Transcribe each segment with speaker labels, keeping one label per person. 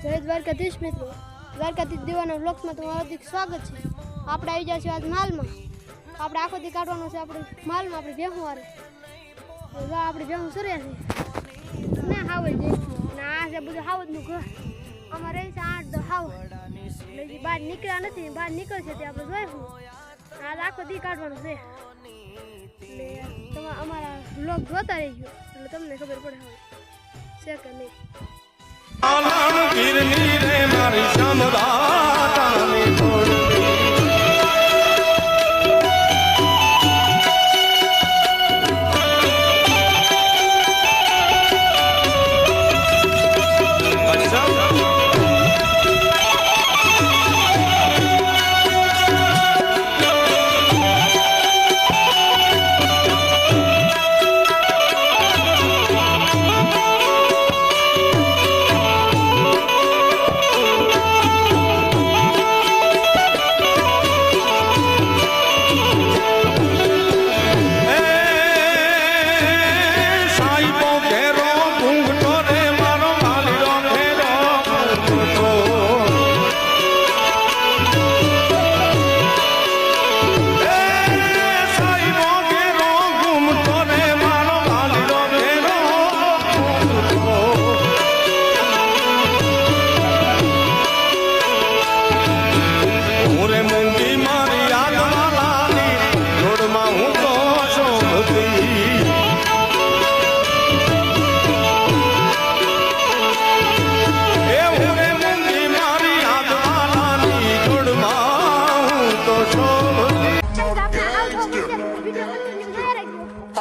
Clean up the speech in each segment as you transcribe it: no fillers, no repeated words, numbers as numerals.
Speaker 1: જય દ્વારકાધીશ મિત્રો, દ્વારકાધીશ દીવાના વ્લોગ્સમાં તમારું હાર્દિક સ્વાગત છે। આપણે આવી ગયા છીએ આજ માલમાં। આપણે આખો દી કાઢવાનો છે આપણે માલમાં, આપણે ભેહું વારે આપણે ભેહું સર્યા છે ને હાવજ છે અને આ છે બધું હાવજનું ઘર। અમારે રહી છે 8-10 હાવજ, એટલે બહાર નીકળ્યા નથી, બહાર નીકળશે તે આપણે જોઈશું। આજ આખો દી કાઢવાનું છે એટલે તમે અમારા વ્લોગ જોતા રહેજો એટલે તમને ખબર પડે છે કે નહીં।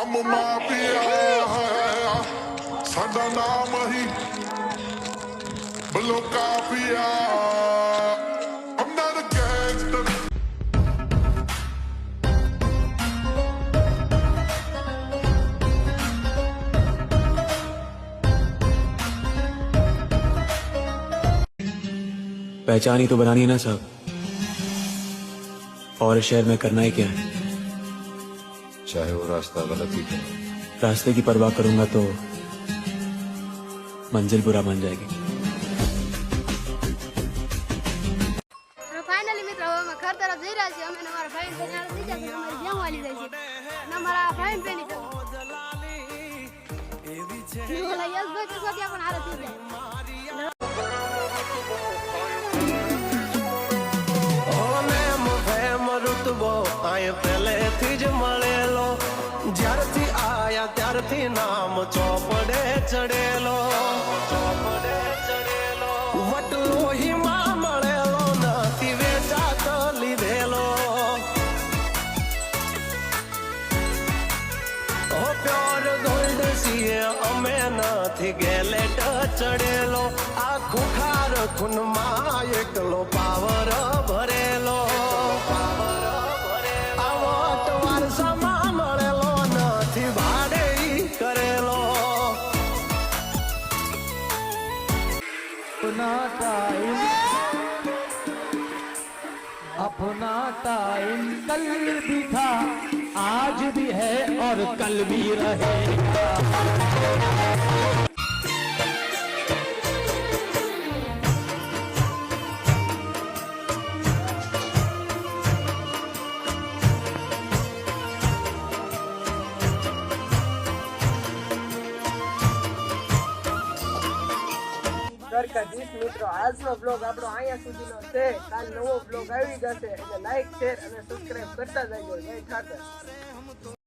Speaker 2: I'm a mafia, sada naam hi, bolo kafiya. I'm not a gangster.
Speaker 3: पहचान ही तो बनानी है ना साहब, और शहर में करना ही क्या है।
Speaker 4: चाहे वो रास्ता गलत ही हो।
Speaker 3: रास्ते की परवाह करूंगा तो मंजिल बुरा बन जाएगी।
Speaker 1: फाइनली મિત્રો અમે ઘર તરફ જઈ રહ્યા છીએ। અમે અમારા ભાઈ બહેન આલે થઈ જાય, અમારી જેમ વાલી જાય છે અને અમારા ભાઈ બહેની તો ઓલા યસ ભાઈ તો સોટિયા પણ હારે થઈ જાય।
Speaker 5: પહેલેથી જ મળેલો, જ્યારથી આયા ત્યારથી નામ ચોપડે ચડેલો, વટલોહીમાં મળેલો નથી વેચાત લીધેલો। ઓ પ્યોર ગોલ્ડ છીએ અમે નથી ગેલેટ ચડેલો, આ ખુખાર ખૂનમાં એકલો પાવર ભરેલો।
Speaker 6: अपना टाइम कल भी था, आज भी है और कल भी रहेगा।
Speaker 7: દ્વારકાધીશ મિત્રો, આજનો બ્લોગ આપણો અહીંયા સુધીનો છે। કાલ નવો બ્લોગ આવી જશે એટલે લાઈક, શેર અને સબસ્ક્રાઇબ કરતા જજો। જય ઠાકર।